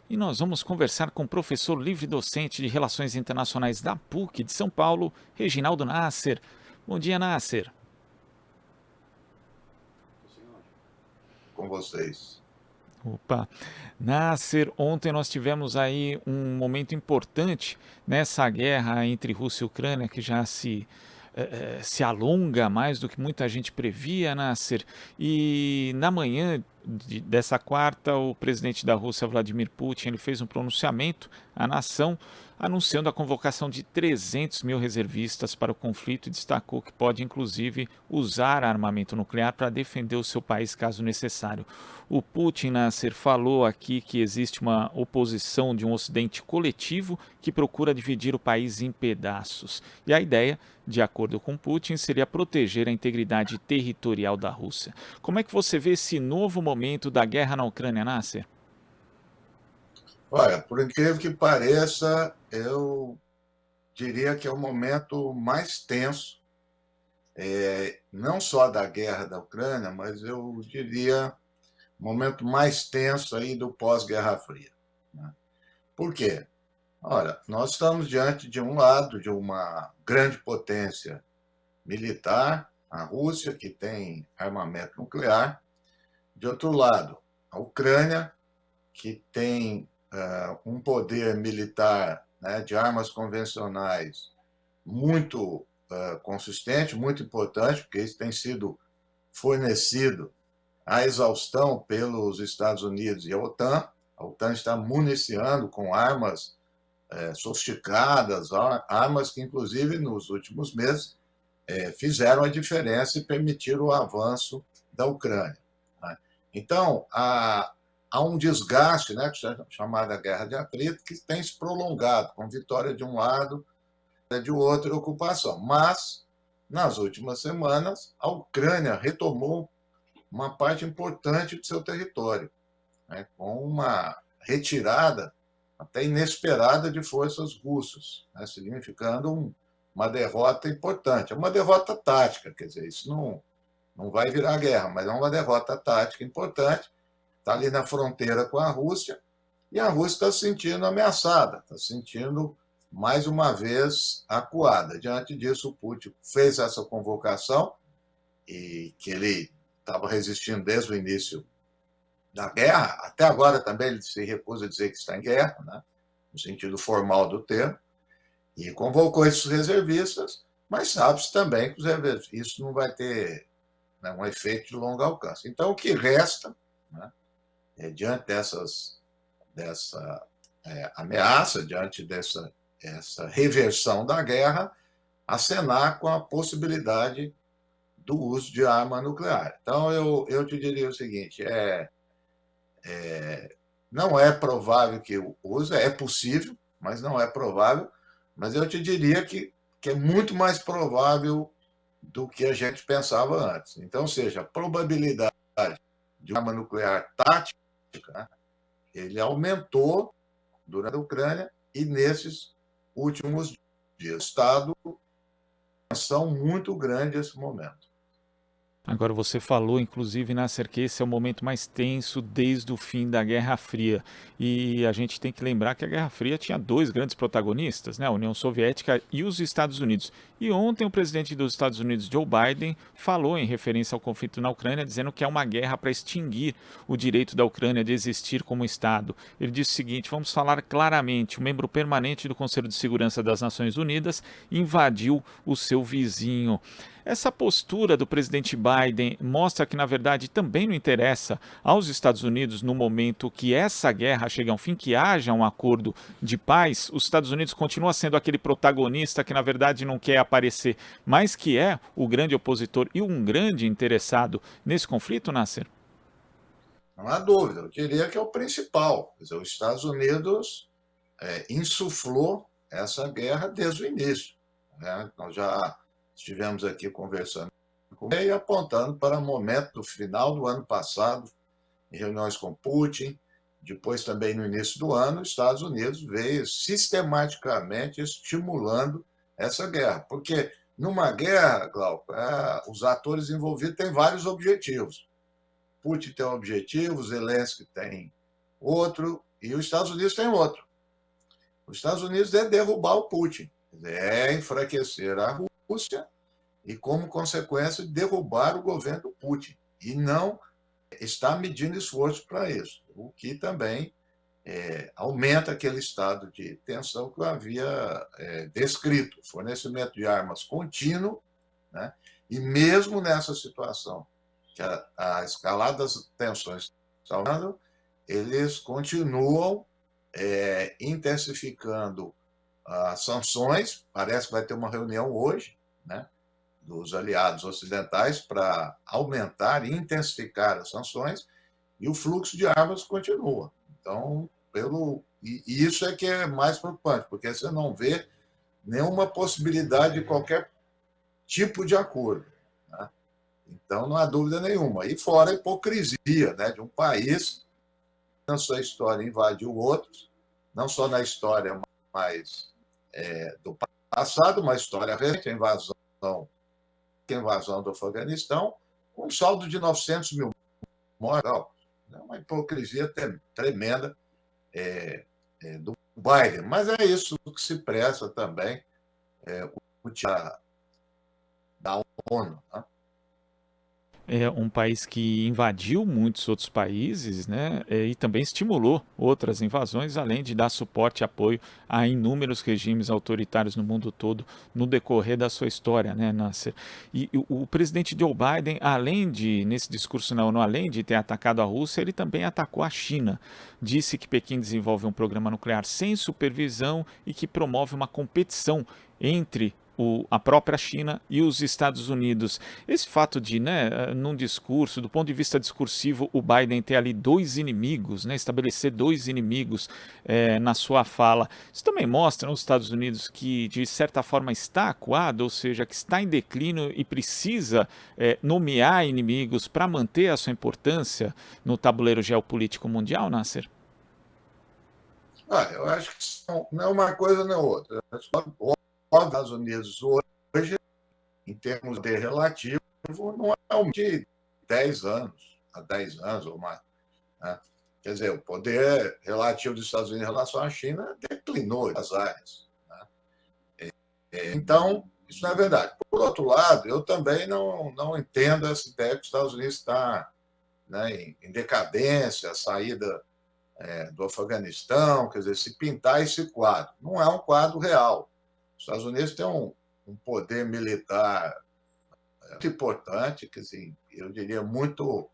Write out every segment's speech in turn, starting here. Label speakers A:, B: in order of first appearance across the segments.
A: e nós vamos conversar com o professor livre-docente de Relações Internacionais da PUC de São Paulo, Reginaldo Nasser. Bom dia, Nasser.
B: Com vocês.
A: Opa, Nasser, ontem nós tivemos aí um momento importante nessa guerra entre Rússia e Ucrânia que já se alonga mais do que muita gente previa, Nasser. E na manhã dessa quarta, o presidente da Rússia, Vladimir Putin, ele fez um pronunciamento à nação anunciando a convocação de 300 mil reservistas para o conflito e destacou que pode inclusive usar armamento nuclear para defender o seu país caso necessário. O Putin, Nasser, falou aqui que existe uma oposição de um ocidente coletivo que procura dividir o país em pedaços. E a ideia, de acordo com Putin, seria proteger a integridade territorial da Rússia. Como é que você vê esse novo momento da guerra na Ucrânia, Nasser?
B: Olha, por incrível que pareça, eu diria que é o momento mais tenso, não só da guerra da Ucrânia, mas eu diria o momento mais tenso aí do pós-Guerra Fria, né? Por quê? Olha, nós estamos diante de um lado de uma grande potência militar, a Rússia, que tem armamento nuclear, de outro lado, a Ucrânia, que tem um poder militar, né, de armas convencionais muito consistente, muito importante, porque isso tem sido fornecido à exaustão pelos Estados Unidos e a OTAN. A OTAN está municiando com armas sofisticadas, armas que, inclusive, nos últimos meses fizeram a diferença e permitiram o avanço da Ucrânia, né? Então, há um desgaste, né, chamada Guerra de Atrito, que tem se prolongado, com vitória de um lado, de outro, e ocupação. Mas, nas últimas semanas, a Ucrânia retomou uma parte importante do seu território, né, com uma retirada até inesperada de forças russas, né, significando uma derrota importante. É uma derrota tática, quer dizer, isso não vai virar guerra, mas é uma derrota tática importante. Está ali na fronteira com a Rússia, e a Rússia está se sentindo ameaçada, está se sentindo, mais uma vez, acuada. Diante disso, o Putin fez essa convocação, e que ele estava resistindo desde o início da guerra, até agora também ele se recusa a dizer que está em guerra, né, no sentido formal do termo, e convocou esses reservistas, mas sabe-se também que isso não vai ter, né, um efeito de longo alcance. Então, o que resta, né, diante dessa ameaça, diante essa reversão da guerra, acenar com a possibilidade do uso de arma nuclear. Então, eu te diria o seguinte: não é provável que use, é possível, mas não é provável. Mas eu te diria que é muito mais provável do que a gente pensava antes. Então, ou seja, a probabilidade de uma arma nuclear tática, né, ele aumentou durante a Ucrânia e nesses últimos dias. O Estado tem uma tensão muito grande nesse momento.
A: Agora você falou, inclusive, Nasser, que esse é o momento mais tenso desde o fim da Guerra Fria. E a gente tem que lembrar que a Guerra Fria tinha dois grandes protagonistas, né? A União Soviética e os Estados Unidos. E ontem o presidente dos Estados Unidos, Joe Biden, falou em referência ao conflito na Ucrânia, dizendo que é uma guerra para extinguir o direito da Ucrânia de existir como Estado. Ele disse o seguinte: vamos falar claramente, o membro permanente do Conselho de Segurança das Nações Unidas invadiu o seu vizinho. Essa postura do presidente Biden mostra que, na verdade, também não interessa aos Estados Unidos, no momento que essa guerra chega ao fim, que haja um acordo de paz. Os Estados Unidos continua sendo aquele protagonista que, na verdade, não quer aparecer, mas que é o grande opositor e um grande interessado nesse conflito, Nasser?
B: Não há dúvida, eu diria que é o principal. Quer dizer, os Estados Unidos insuflou essa guerra desde o início, né? Nós já estivemos aqui conversando e apontando para o momento do final do ano passado, em reuniões com Putin, depois também no início do ano, os Estados Unidos veio sistematicamente estimulando essa guerra. Porque numa guerra, Glauco, os atores envolvidos têm vários objetivos. Putin tem um objetivo, Zelensky tem outro, E os Estados Unidos tem outro. Os Estados Unidos é derrubar o Putin, é enfraquecer a Rússia e, como consequência, derrubar o governo do Putin. E não está medindo esforço para isso, o que também aumenta aquele estado de tensão que eu havia descrito. Fornecimento de armas contínuo, né? E mesmo nessa situação, que a escalada das tensões está aumentando, eles continuam intensificando as sanções. Parece que vai ter uma reunião hoje, né, dos aliados ocidentais para aumentar e intensificar as sanções, e o fluxo de armas continua. Então, e isso é que é mais preocupante, porque você não vê nenhuma possibilidade de qualquer tipo de acordo, né? Então, não há dúvida nenhuma. E fora a hipocrisia, né, de um país que, na sua história, invadiu outros, não só na história mais do passado, mas história recente, a invasão do Afeganistão, com um saldo de 900 mil mortos. É uma hipocrisia tremenda do Biden. Mas é isso que se presta também o da ONU, né?
A: É um país que invadiu muitos outros países, né, e também estimulou outras invasões, além de dar suporte e apoio a inúmeros regimes autoritários no mundo todo no decorrer da sua história, né, Nasser? E o presidente Joe Biden, além de, nesse discurso na ONU, além de ter atacado a Rússia, ele também atacou a China. Disse que Pequim desenvolve um programa nuclear sem supervisão e que promove uma competição entre a própria China e os Estados Unidos. Esse fato de, né, num discurso, do ponto de vista discursivo, o Biden ter ali dois inimigos, né, estabelecer dois inimigos na sua fala, isso também mostra os Estados Unidos que, de certa forma, está acuado, ou seja, que está em declínio e precisa nomear inimigos para manter a sua importância no tabuleiro geopolítico mundial, Nasser?
B: Eu acho que não é uma coisa nem outra. Os Estados Unidos hoje, em termos de relativo, não é um de 10 anos, há 10 anos ou mais, né? Quer dizer, o poder relativo dos Estados Unidos em relação à China declinou nas áreas, né? Então, isso não é verdade. Por outro lado, eu também não entendo essa ideia que os Estados Unidos está, né, em decadência, a saída do Afeganistão, quer dizer, se pintar esse quadro. Não é um quadro real. Os Estados Unidos têm um poder militar muito importante, que assim, eu diria muito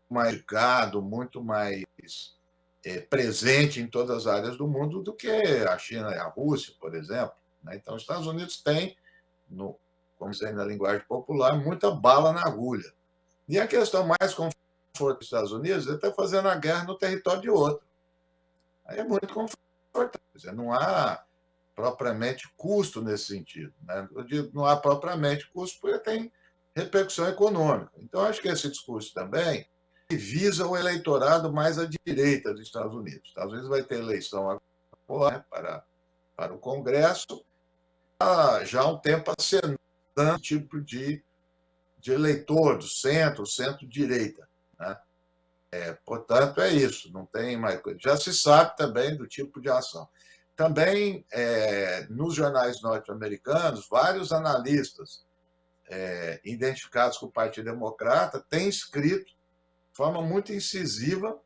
B: mais ligado, muito mais presente em todas as áreas do mundo do que a China e a Rússia, por exemplo, né? Então, os Estados Unidos têm, como dizer na linguagem popular, muita bala na agulha. E a questão mais confortável dos Estados Unidos é estar fazendo a guerra no território de outro. Aí é muito confortável. Quer dizer, não há propriamente custo nesse sentido, né? Eu digo, não há propriamente custo porque tem repercussão econômica. Então, acho que esse discurso também visa o eleitorado mais à direita dos Estados Unidos. Os Estados Unidos vai ter eleição agora, né, para o Congresso, já há um tempo acenando esse tipo de eleitor do centro-direita, né? Portanto, é isso, não tem mais coisa. Já se sabe também do tipo de ação. Também, nos jornais norte-americanos, vários analistas identificados com o Partido Democrata têm escrito de forma muito incisiva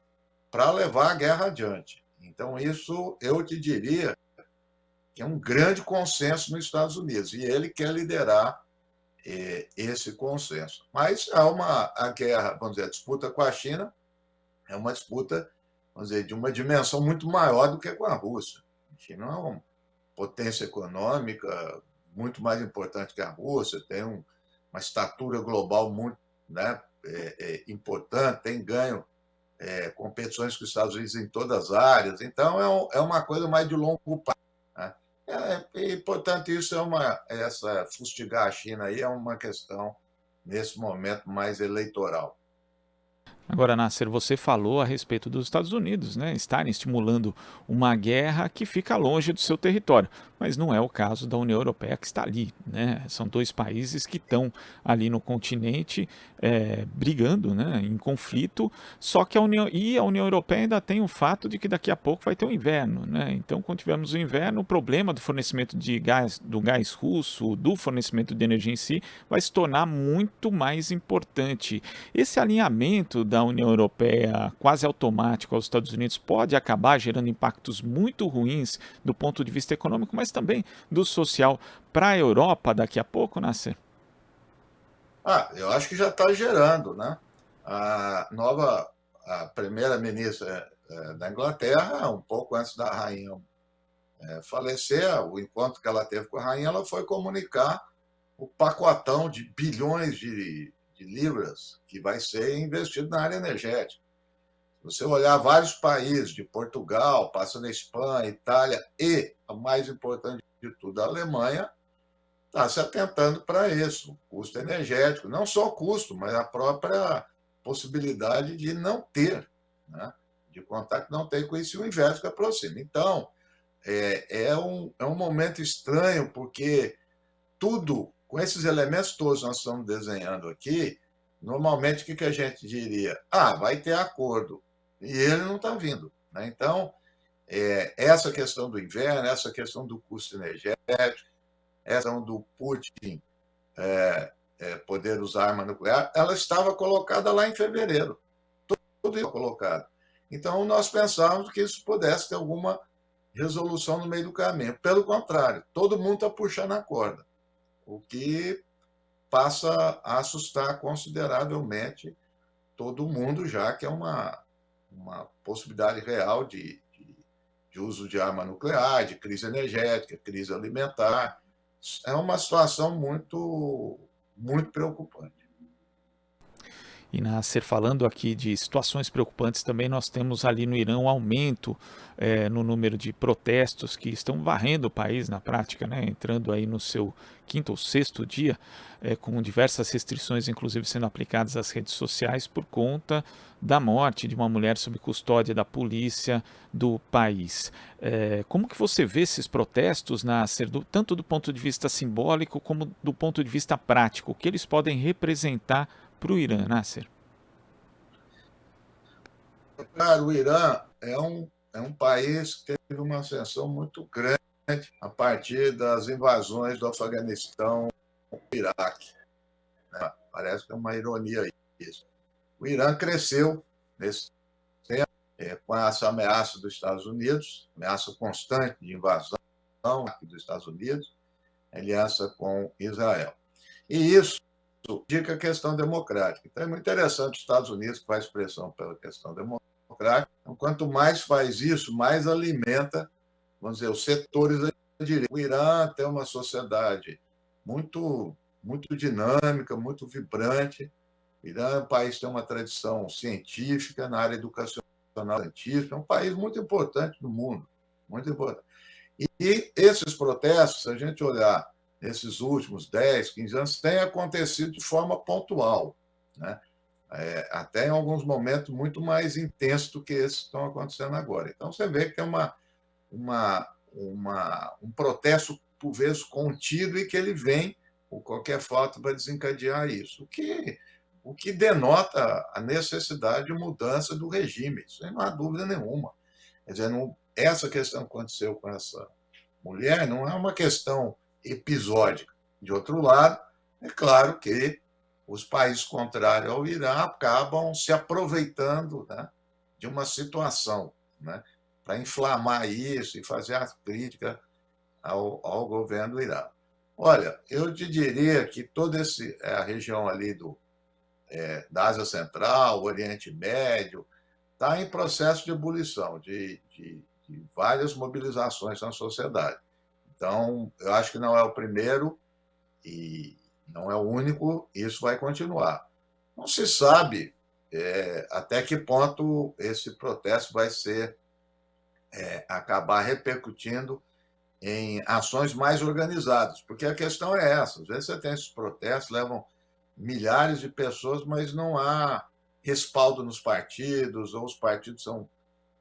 B: para levar a guerra adiante. Então, isso eu te diria que é um grande consenso nos Estados Unidos, e ele quer liderar esse consenso. Mas a guerra, vamos dizer, a disputa com a China é uma disputa, vamos dizer, de uma dimensão muito maior do que com a Rússia. A China é uma potência econômica muito mais importante que a Rússia, tem uma estatura global muito, né, importante, tem ganho competições com os Estados Unidos em todas as áreas. Então, é uma coisa mais de longo prazo, né? E, portanto, isso essa fustigar a China aí é uma questão, nesse momento, mais eleitoral.
A: Agora, Nasser, você falou a respeito dos Estados Unidos, né, estarem estimulando uma guerra que fica longe do seu território, mas não é o caso da União Europeia que está ali, né? São dois países que estão ali no continente brigando, né, em conflito. Só que a União Europeia ainda tem o fato de que daqui a pouco vai ter um inverno, né? Então, quando tivermos o inverno, o problema do fornecimento de gás, do gás russo, do fornecimento de energia em si, vai se tornar muito mais importante. Esse alinhamento da União Europeia quase automático aos Estados Unidos pode acabar gerando impactos muito ruins do ponto de vista econômico, mas também do social para a Europa daqui a pouco, Nasser?
B: Eu acho que já está gerando, né? A nova a primeira-ministra da Inglaterra, um pouco antes da rainha falecer, o encontro que ela teve com a rainha, ela foi comunicar o pacotão de bilhões de libras que vai ser investido na área energética. Se você olhar vários países, de Portugal, passando a Espanha, Itália e, a mais importante de tudo, a Alemanha, está se atentando para isso, custo energético, não só o custo, mas a própria possibilidade de não ter, né? De contar que não tem com isso e o inverso que aproxima. Então, é um momento estranho, porque tudo, com esses elementos todos nós estamos desenhando aqui, normalmente o que a gente diria? Vai ter acordo. E ele não está vindo, né? Então, essa questão do inverno, essa questão do custo energético, essa questão do Putin poder usar arma nuclear, ela estava colocada lá em fevereiro. Tudo isso colocado. Então, nós pensávamos que isso pudesse ter alguma resolução no meio do caminho. Pelo contrário, todo mundo está puxando a corda, o que passa a assustar consideravelmente todo mundo, já que é uma possibilidade real de uso de arma nuclear, de crise energética, crise alimentar. É uma situação muito, muito preocupante.
A: E Nasser, falando aqui de situações preocupantes, também nós temos ali no Irã um aumento no número de protestos que estão varrendo o país na prática, né? Entrando aí no seu quinto ou sexto dia, com diversas restrições, inclusive sendo aplicadas às redes sociais por conta da morte de uma mulher sob custódia da polícia do país. Como que você vê esses protestos, Nasser, tanto do ponto de vista simbólico como do ponto de vista prático? O que eles podem representar para o Irã, Nasser?
B: Cara, o Irã é um país que teve uma ascensão muito grande a partir das invasões do Afeganistão e do Iraque, né? Parece que é uma ironia isso. O Irã cresceu nesse tempo com essa ameaça dos Estados Unidos, ameaça constante de invasão dos Estados Unidos, aliança com Israel. E isso indica a questão democrática. Então, é muito interessante os Estados Unidos, que faz pressão pela questão democrática. Então, quanto mais faz isso, mais alimenta, vamos dizer, os setores da direita. O Irã tem uma sociedade muito, muito dinâmica, muito vibrante. O Irã é um país que tem uma tradição científica na área educacional, é um país muito importante no mundo, muito importante. E esses protestos, se a gente olhar nesses últimos 10, 15 anos, têm acontecido de forma pontual, né? Até em alguns momentos muito mais intensos do que esses que estão acontecendo agora. Então, você vê que tem um protesto, por vezes, contido e que ele vem, por qualquer fato, para desencadear isso. O que denota a necessidade de mudança do regime, isso aí não há dúvida nenhuma. Quer dizer, essa questão que aconteceu com essa mulher não é uma questão episódica. De outro lado, é claro que os países contrários ao Irã acabam se aproveitando, né, de uma situação, né, para inflamar isso e fazer a crítica ao governo do Irã. Olha, eu te diria que toda a região ali da Ásia Central, Oriente Médio, está em processo de ebulição, de várias mobilizações na sociedade. Então, eu acho que não é o primeiro e não é o único, isso vai continuar. Não se sabe até que ponto esse protesto vai acabar repercutindo em ações mais organizadas, porque a questão é essa. Às vezes você tem esses protestos, levam milhares de pessoas, mas não há respaldo nos partidos, ou os partidos são,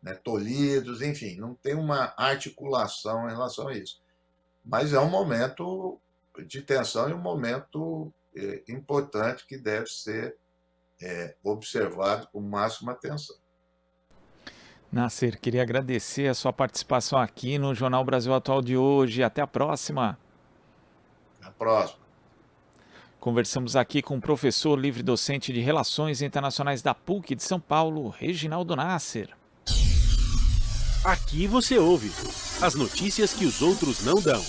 B: né, tolhidos, enfim, não tem uma articulação em relação a isso. Mas é um momento de tensão e um momento importante que deve ser observado com máxima atenção.
A: Nasser, queria agradecer a sua participação aqui no Jornal Brasil Atual de hoje. Até a próxima.
B: Na próxima.
A: Conversamos aqui com o professor livre-docente de Relações Internacionais da PUC de São Paulo, Reginaldo Nasser.
C: Aqui você ouve as notícias que os outros não dão.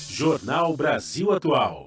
C: Jornal Brasil Atual.